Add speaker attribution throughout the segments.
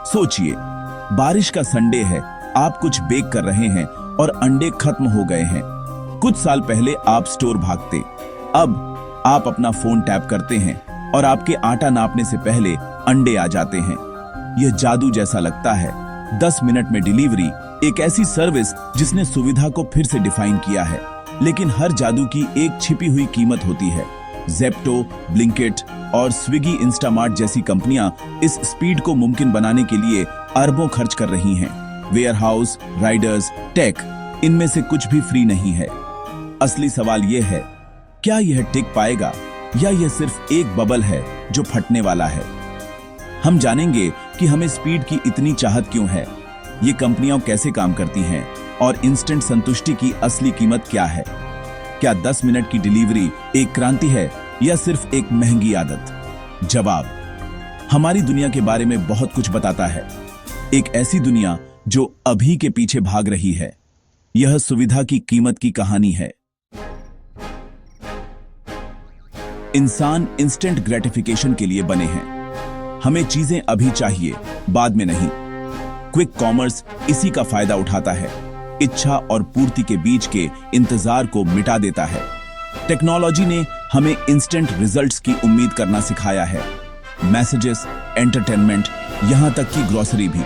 Speaker 1: सोचिए, बारिश का संडे है, आप कुछ बेक कर रहे हैं और अंडे खत्म हो गए हैं। कुछ साल पहले आप स्टोर भागते, अब आप अपना फोन टैप करते हैं और आपके आटा नापने से पहले अंडे आ जाते हैं। यह जादू जैसा लगता है। 10 मिनट में डिलीवरी, एक ऐसी सर्विस जिसने सुविधा को फिर से डिफाइन किया है। लेकिन हर जादू की एक छिपी हुई कीमत होती है। ज़ेप्टो, ब्लिंकिट और स्विगी, इंस्टामार्ट जैसी कंपनियां इस स्पीड को मुमकिन बनाने के लिए अरबों खर्च कर रही हैं। वेयरहाउस, राइडर्स, टेक, इनमें से कुछ भी फ्री नहीं है। असली सवाल यह है, क्या यह टिक पाएगा या यह सिर्फ एक बबल है जो फटने वाला है? हम जानेंगे कि हमें स्पीड की इतनी चाहत क्यों है, ये कंपनियां कैसे काम करती हैं और इंस्टेंट संतुष्टि की असली कीमत क्या है। क्या 10 मिनट की डिलीवरी एक क्रांति है या सिर्फ एक महंगी आदत? जवाब हमारी दुनिया के बारे में बहुत कुछ बताता है। एक ऐसी दुनिया जो अभी के पीछे भाग रही है। यह सुविधा की कीमत की कहानी है। इंसान इंस्टेंट ग्रेटिफिकेशन के लिए बने हैं। हमें चीजें अभी चाहिए, बाद में नहीं। क्विक कॉमर्स इसी का फायदा उठाता है। इच्छा और पूर्ति के बीच के इंतजार को मिटा देता है। टेक्नोलॉजी ने हमें इंस्टेंट रिजल्ट्स की उम्मीद करना सिखाया है। मैसेजेस, एंटरटेनमेंट, यहां तक कि ग्रोसरी भी।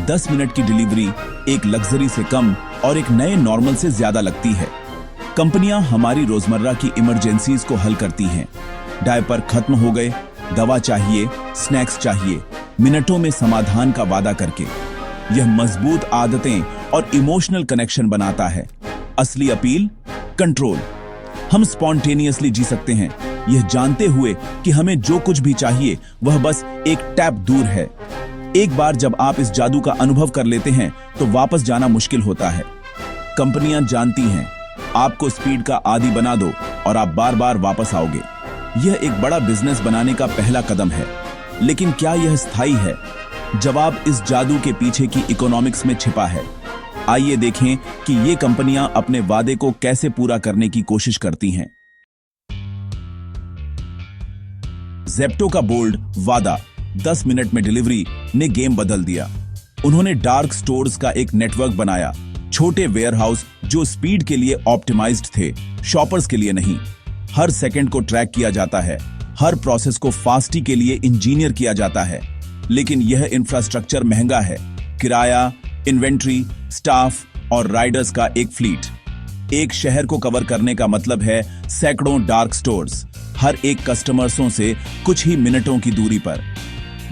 Speaker 1: 10 मिनट की डिलीवरी एक लग्जरी से कम और एक नए नॉर्मल से ज्यादा लगती है। कंपनियां हमारी रोजमर्रा की इमरजेंसीज को हल करती हैं। डायपर खत्म हो गए, दवा चाहिए, स्नैक्स चाहिए, मिनटों में समाधान का वादा करके। यह मजबूत आदतें और इमोशनल कनेक्शन बनाता है। असली अपील, कंट्रोल। हम स्पॉन्टेनियसली जी सकते हैं, यह जानते हुए कि हमें जो कुछ भी चाहिए वह बस एक टैप दूर है। एक बार जब आप इस जादू का अनुभव कर लेते हैं तो वापस जाना मुश्किल होता है। कंपनियां जानती हैं, आपको स्पीड का आदी बना दो और आप बार बार वापस आओगे। यह एक बड़ा बिजनेस बनाने का पहला कदम है। लेकिन क्या यह स्थायी है? जवाब इस जादू के पीछे की इकोनॉमिक्स में छिपा है। आइए देखें कि ये कंपनियां अपने वादे को कैसे पूरा करने की कोशिश करती हैं। ज़ेप्टो का बोल्ड वादा, 10 मिनट में डिलीवरी, ने गेम बदल दिया। उन्होंने डार्क स्टोर्स का एक नेटवर्क बनाया, छोटे वेयरहाउस जो स्पीड के लिए ऑप्टिमाइज्ड थे, शॉपर्स के लिए नहीं। हर सेकंड को ट्रैक किया जाता है, हर प्रोसेस को फास्टी के लिए इंजीनियर किया जाता है। लेकिन यह इंफ्रास्ट्रक्चर महंगा है। किराया, इन्वेंट्री, स्टाफ और राइडर्स का एक फ्लीट। एक शहर को कवर करने का मतलब है सैकड़ों डार्क स्टोर्स, हर एक कस्टमर्सों से कुछ ही मिनटों की दूरी पर।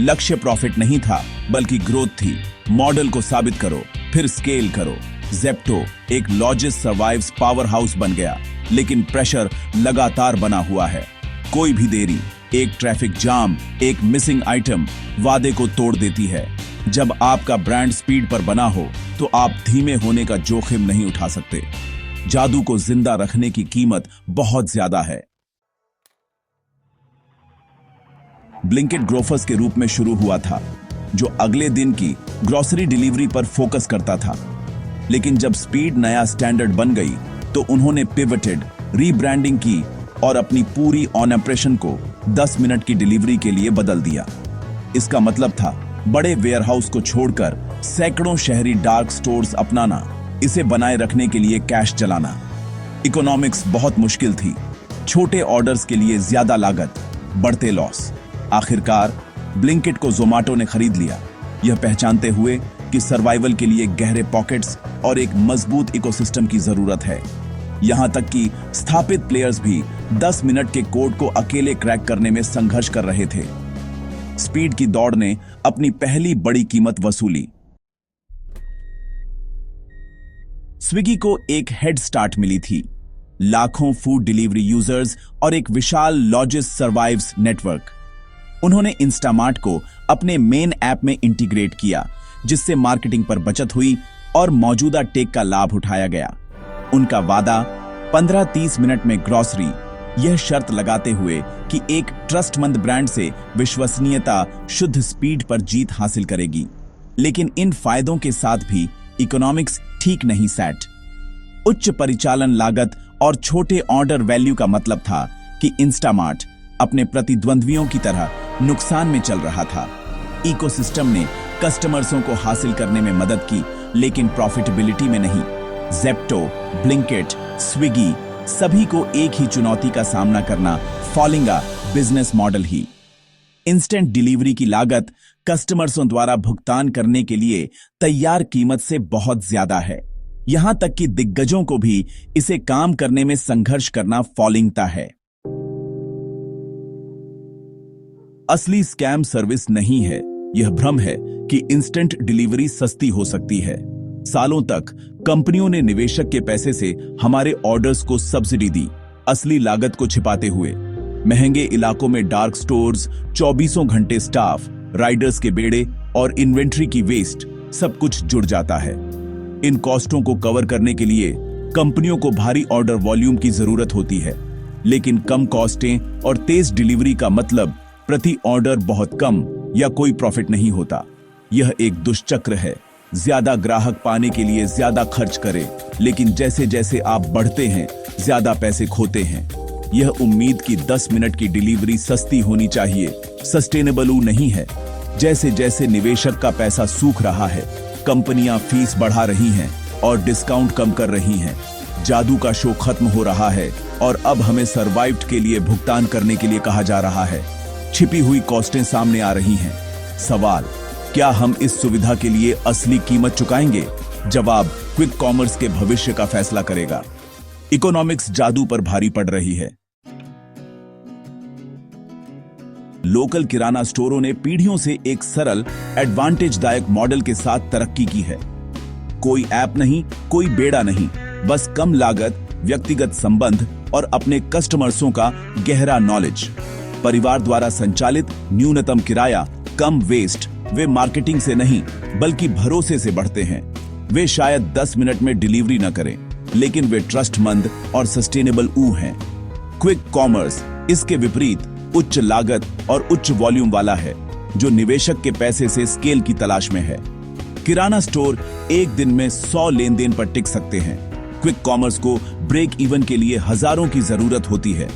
Speaker 1: लक्ष्य प्रॉफिट नहीं था, बल्कि ग्रोथ थी। मॉडल को साबित करो, फिर स्केल करो। ज़ेप्टो एक लॉजिस्ट सर्वाइव्स पावर हाउस बन गया, लेकिन प्रेशर लगातार बना हुआ है। कोई भी देरी, एक ट्रैफिक जाम, एक मिसिंग आइटम वादे को तोड़ देती है। जब आपका ब्रांड स्पीड पर बना हो तो आप धीमे होने का जोखिम नहीं उठा सकते। जादू को जिंदा रखने की कीमत बहुत ज्यादा है। ब्लिंकिट ग्रोफर्स के रूप में शुरू हुआ था, जो अगले दिन की ग्रोसरी डिलीवरी पर फोकस करता था। लेकिन जब स्पीड नया स्टैंडर्ड बन गई तो उन्होंने पिवटेड, रीब्रांडिंग की और अपनी पूरी ऑपरेशन को 10 मिनट की डिलीवरी के लिए बदल दिया। इसका मतलब था बड़े वेयरहाउस को छोड़कर सैकड़ों शहरी डार्क स्टोर्स अपनाना, इसे बनाए रखने के लिए कैश चलाना। इकोनॉमिक्स बहुत मुश्किल थी। छोटे ऑर्डर्स के लिए ज्यादा लागत, बढ़ते लॉस। आखिरकार ब्लिंकिट को ज़ोमैटो ने खरीद लिया, यह पहचानते हुए कि सर्वाइवल के लिए गहरे पॉकेट्स और एक मजबूत इकोसिस्टम की जरूरत है। यहां तक कि स्थापित प्लेयर्स भी 10 मिनट के कोड को अकेले क्रैक करने में संघर्ष कर रहे थे। स्पीड की दौड़ ने अपनी पहली बड़ी कीमत वसूली। स्विगी को एक हेड स्टार्ट मिली थी, लाखों फूड डिलीवरी यूजर्स और एक विशाल लॉजिस्ट सर्वाइव्स नेटवर्क। उन्होंने इंस्टामार्ट को अपने मेन ऐप में इंटीग्रेट किया, जिससे मार्केटिंग पर बचत हुई और मौजूदा टेक का लाभ उठाया गया। उनका वादा 15-30 मिनट में ग्रोसरी, यह शर्त लगाते हुए कि एक ट्रस्टमंद ब्रांड से विश्वसनीयता शुद्ध स्पीड पर जीत हासिल करेगी। लेकिन इन फायदों के साथ भी इकोनॉमिक्स ठीक नहीं सेट। उच्च परिचालन लागत और छोटे ऑर्डर वैल्यू का मतलब था कि इंस्टामार्ट अपने प्रतिद्वंद्वियों की तरह नुकसान में चल रहा था। इकोसिस्टम ने कस्टमर्सों को हासिल करने में मदद की, लेकिन प्रॉफिटेबिलिटी में नहीं। ज़ेप्टो, ब्लिंकिट, स्विगी सभी को एक ही चुनौती का सामना करना, falling a business model he. Instant delivery की लागत कस्टमर्सों द्वारा भुगतान करने के लिए तैयार कीमत से बहुत ज्यादा है। यहां तक कि दिग्गजों को भी इसे काम करने में संघर्ष करना फॉलिंगता है। असली स्कैम सर्विस नहीं है, यह भ्रम है कि इंस्टेंट डिलीवरी सस्ती हो सकती है। सालों तक कंपनियों ने निवेशक के पैसे से हमारे ऑर्डर्स को सब्सिडी दी, असली लागत को छिपाते हुए। महंगे इलाकों में डार्क स्टोर्स, 24 घंटे स्टाफ, राइडर्स के बेड़े और इन्वेंट्री की वेस्ट सब कुछ जुड़ जाता है। इन कॉस्टों को कवर करने के लिए कंपनियों को भारी ऑर्डर वॉल्यूम की जरूरत होती है, लेकिन कम कॉस्टें और तेज डिलीवरी का मतलब प्रति ऑर्डर बहुत कम या कोई प्रॉफिट नहीं होता। यह एक दुष्चक्र है। ज्यादा ग्राहक पाने के लिए ज्यादा खर्च करें, लेकिन जैसे जैसे आप बढ़ते हैं ज्यादा पैसे खोते हैं। यह उम्मीद कि 10 मिनट की डिलीवरी सस्ती होनी चाहिए सस्टेनेबल नहीं है। जैसे जैसे निवेशक का पैसा सूख रहा है, कंपनियां फीस बढ़ा रही हैं और डिस्काउंट कम कर रही हैं। जादू का शो खत्म हो रहा है और अब हमें सर्वाइव्ड के लिए भुगतान करने के लिए कहा जा रहा है। छिपी हुई कॉस्टें सामने आ रही हैं। सवाल, क्या हम इस सुविधा के लिए असली कीमत चुकाएंगे? जवाब क्विक कॉमर्स के भविष्य का फैसला करेगा। इकोनॉमिक्स जादू पर भारी पड़ रही है। लोकल किराना स्टोरों ने पीढ़ियों से एक सरल एडवांटेजदायक मॉडल के साथ तरक्की की है। कोई ऐप नहीं, कोई बेड़ा नहीं, बस कम लागत, व्यक्तिगत संबंध और अपने कस्टमर्सों का गहरा नॉलेज। परिवार द्वारा संचालित, न्यूनतम किराया, कम वेस्ट। वे मार्केटिंग से नहीं बल्कि भरोसे से बढ़ते हैं। वे शायद 10 मिनट में डिलीवरी न करें, लेकिन वे ट्रस्टमंद और सस्टेनेबल हैं। क्विक कॉमर्स इसके विपरीत उच्च लागत और उच्च वॉल्यूम वाला है, जो निवेशक के पैसे से स्केल की तलाश में है। किराना स्टोर एक दिन में 100 लेन देन पर टिक सकते हैं। क्विक कॉमर्स को ब्रेक इवन के लिए हजारों की जरूरत होती है।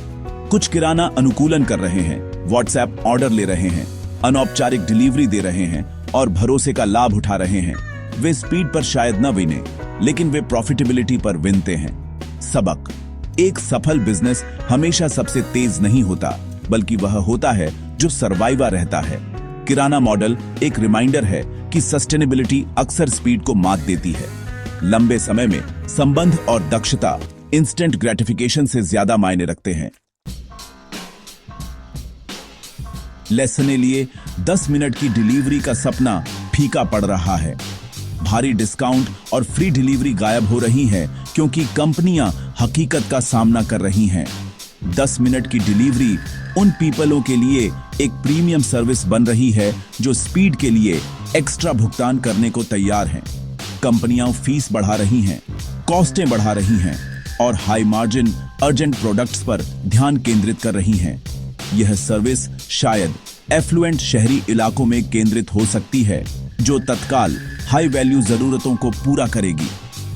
Speaker 1: कुछ किराना अनुकूलन कर रहे हैं, व्हाट्सएप ऑर्डर ले रहे हैं, अनौपचारिक डिलीवरी दे रहे हैं और भरोसे का लाभ उठा रहे हैं। वे स्पीड पर शायद न विने, लेकिन वे प्रॉफिटेबिलिटी पर विनते हैं। सबक, एक सफल बिजनेस हमेशा सबसे तेज नहीं होता, बल्कि वह होता है जो सर्वाइवर रहता है। किराना मॉडल एक रिमाइंडर है कि सस्टेनेबिलिटी अक्सर स्पीड को मात देती है। लंबे समय में संबंध और दक्षता इंस्टेंट ग्रेटिफिकेशन से ज्यादा मायने रखते हैं। लेसने लिए 10 मिनट की डिलीवरी का सपना फीका पड़ रहा है। भारी डिस्काउंट और फ्री डिलीवरी गायब हो रही है क्योंकि कंपनियां हकीकत का सामना कर रही हैं। 10 मिनट की डिलीवरी उन पीपलों के लिए एक प्रीमियम सर्विस बन रही है जो स्पीड के लिए एक्स्ट्रा भुगतान करने को तैयार हैं। कंपनियां फीस बढ़ा रही हैं, कॉस्टें बढ़ा रही हैं और हाई मार्जिन अर्जेंट प्रोडक्ट्स पर ध्यान केंद्रित कर रही हैं। यह सर्विस शायद एफ्लुएंट शहरी इलाकों में केंद्रित हो सकती है, जो तत्काल हाई वैल्यू जरूरतों को पूरा करेगी।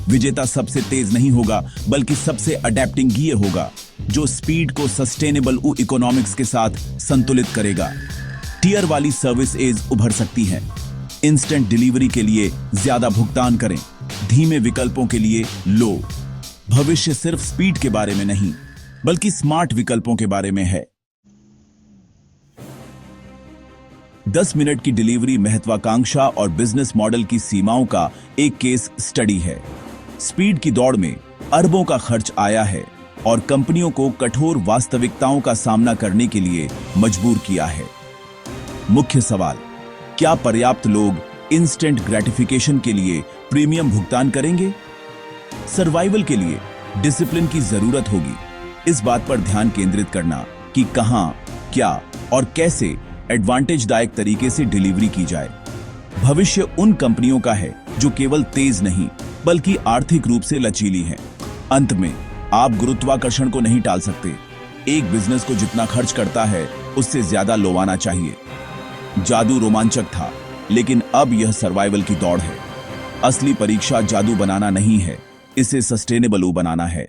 Speaker 1: विजेता सबसे तेज नहीं होगा, बल्कि सबसे अडेप्टिंग ये होगा जो स्पीड को सस्टेनेबल इकोनॉमिक्स के साथ संतुलित करेगा। टियर वाली सर्विसेज उभर सकती हैं। इंस्टेंट डिलीवरी के लिए ज्यादा भुगतान करें, धीमे विकल्पों के लिए लो। भविष्य सिर्फ स्पीड के बारे में नहीं, बल्कि स्मार्ट विकल्पों के बारे में है। 10 मिनट की डिलीवरी महत्वाकांक्षा और बिजनेस मॉडल की सीमाओं का एक केस स्टडी है। स्पीड की दौड़ में अरबों का खर्च आया है और कंपनियों को कठोर वास्तविकताओं का सामना करने के लिए मजबूर किया है। मुख्य सवाल, क्या पर्याप्त लोग इंस्टेंट ग्रेटिफिकेशन के लिए प्रीमियम भुगतान करेंगे? सर्वाइवल के लिए डिसिप्लिन की जरूरत होगी। इस बात पर ध्यान केंद्रित करना कि कहां, क्या और कैसे एडवांटेजदायक तरीके से डिलीवरी की जाए। भविष्य उन कंपनियों का है जो केवल तेज नहीं बल्कि आर्थिक रूप से लचीली हैं। अंत में, आप गुरुत्वाकर्षण को नहीं टाल सकते। एक बिजनेस को जितना खर्च करता है उससे ज्यादा लोवाना चाहिए। जादू रोमांचक था, लेकिन अब यह सर्वाइवल की दौड़ है। असली परीक्षा जादू बनाना नहीं है, इसे सस्टेनेबल बनाना है।